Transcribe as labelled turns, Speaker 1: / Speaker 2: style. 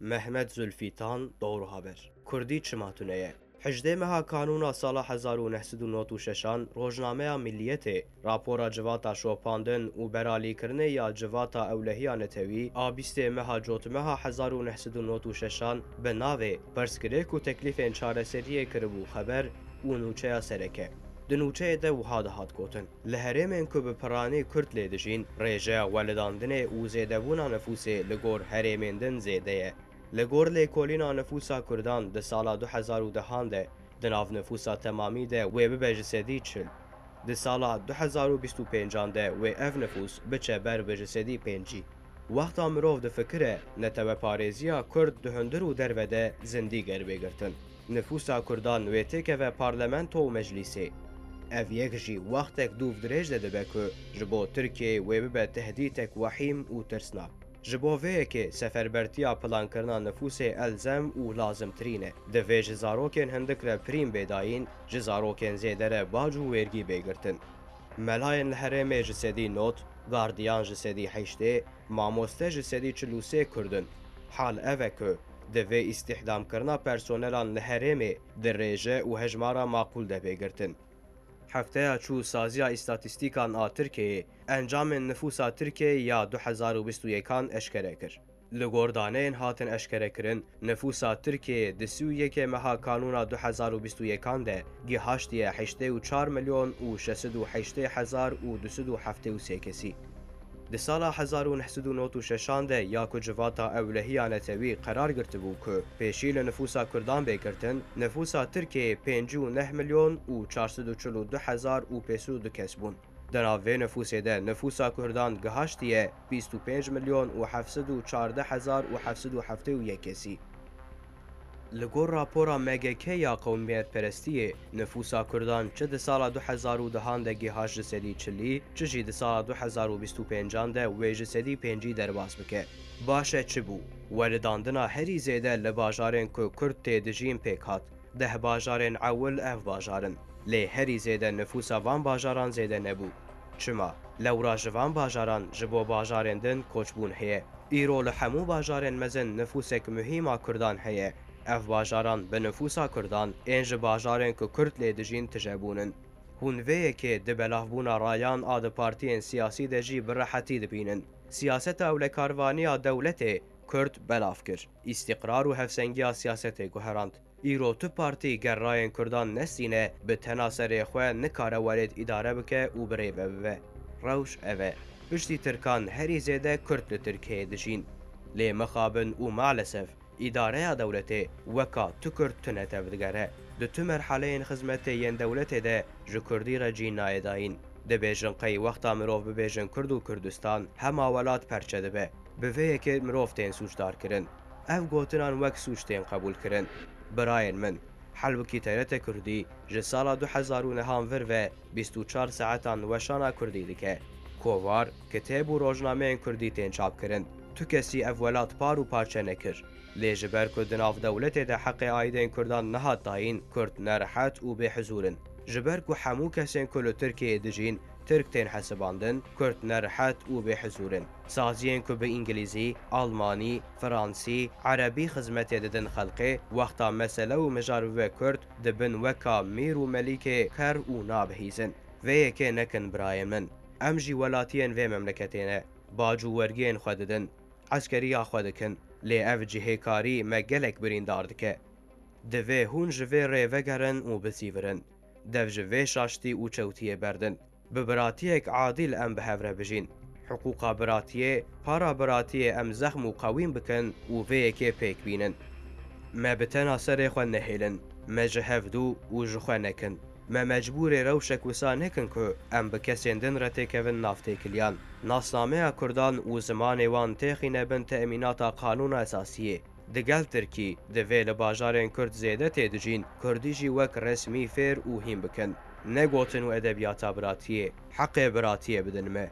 Speaker 1: محمد زلفیتان دور هاور کردی چماتونه 18 مها کانونا سال 1996 روزنامه ملیت راپورا جواتا شوپاندن و برالی کرنه یا جواتا اولهی نتوی آبیست مها جوت مها 1996 به ناوه پرسکریک و تکلیف چاره سریه کربو خبر و نوچه سرکه دنوچه ده و هاد گوتن لهرمن که به پرانه کرد لیدجین ریجه ولداندن و زیدبونا نفوسه لگور هرمندن زیده لگور لیکولینا نفوسا کردان ده سالا 2010 ده دناف نفوسا تمامی ده و ببجسدی چل ده سالا 2025 ده و اف نفوس بچه بر بجسدی پنجی وقتا مروف ده فکره نتوه پارێزیya کرد ده هندر و دروده زندی گر بگرتن نفوسا کردان و تکه و پارلمنت و مجلیسه اف یک جی وقتک دوف درێژ دەبێ که جبو ترکیه و ببه تهدیدک وحیم و ترسناک جبو وی که سفربرتیا پلانکرنا نفوس الزم و لازم ترینه دوی جزاروکن هندک را پریم بداین جزاروکن زیدره باج و ورگی بگرتن ملاین لحرم جسدی نوت گاردیان جسدی حیشته ماموسته جسدی چلوسه کردن حال اوه که دوی استحدام کرنا پرسونلان لحرم در ریجه و هجمارا معقول ده بگرتن هفته چو سازیا استاتستیکان آ ترکیه انجام نفوسا ترکیه یا 2021 اشکره کرد. لگوردانین هاتن اشکره کرن نفوسا ترکیه دسیو یک مها کانونا 2021 ده گیهاشتی 84 میلیون و 608,273 کسی. ده سالا 1996 ده یا که جواتا اولهی نتوی قرار گرفته بود که پیشی لنفوسا کردان بکرتن نفوسا ترکیه 59 میلیون و 442,502 کس بون. در آوه نفوسه ده نفوسا کردان گهاشتیه 25 میلیون و 714,771 کسی. لگور راپورا مگکه یا قومیت پرستیه نفوسا کردان چه ده سالا 2010 ده گیهاش جسدی چلی چه جی ده سالا 2025 ده وی جسدی پنجی درباز بکه باشه چه بو ورداندنا هری زیده لباجارن که کرد تیدجین پیکات ده باجارن اول اف باجارن لی هری زیده نفوسا وان باجاران زیده نبو چما لورا جوان باجاران جبو باجارن دن کوچبون هیه ایرو لحمو باجارن مزن نفوسک مهیما کردان هیه اف باجاران به نفوسا کردان اینج باجارن که کرد لیدجین تجابونن هون ویه که ده بلافبونا رایان آد پارتین سیاسی ده جی برحتی دبینن سیاست اولکاروانی دولت کرد بلاف کر استقرار و هفسنگی سیاست گوهراند ایرو تو پارتی گر رایان کردان نسینه به تناصر خواه نکاره ورد اداره بکه و بره ببه روش اوه بشتی ترکان هری زیده کرد لترکیه دجین لی مخابن و معلسف اداره دولته وکا تو کرد تنته بدگره دو تو مرحله خدمت ین دولته ده جو کردی را جینای داین ده بیجن قی وقتا مروف ببیجن کرد و کردستان هما ولات پرچه ده به ویه که مروف تین سوچدار کرن اف گوتنان وک سوچ تین قبول کرن براین من حلبکی تیرت کردی جسالا 2009 ور و 24 ساعتان وشانا کردی دکه کووار کتاب و روزنامه کردی تین چاپ کرن تو کسی اولات پار و پارچه نکر لیجبر کردناف دولت ده حق آیدین کردان نهاد داین کرد نرحت و بحضورن جبر کو حمو کسین کلو ترکیه دجین ترک تین حساباندن کرد نرحت و بحضورن سازین که به انگلیزی، آلمانی، فرانسی، عربی خدمت ددن خلقه وقتا مسئله و مجارو کرد دبن وکا میر و ملیک کر و نابهیزن ویه که نکن برای من امجی ولاتین و مملکتینه باجو ورگین خوددن عسکری خودکن لی اف جهکاری مگلک بریندار دکه دوی هون جوی ریوگرن و بسیورن دو جوی شاشتی و چوتیه بردن ببراتیک عادل ام بهوره بجین حقوقا براتیه پارا براتیه ام زخم و قویم بکن و وی که پیک بینن ما بتنا سر خو نهیلن ما جهفدو و جخو نکن ما مجبور روشک وسا نکن که ام بکسیندن رته کون نافته کلیان ناسنامه کردان و زمان وان تخینه بن تأمینات قانون اساسیه دگل ترکی دوی لباجارن کرد زیده تیدجین کردیجی وک رسمی فیر و هیم بکن نگوتن و ادبیاتا براتیه حق براتیه بدن ما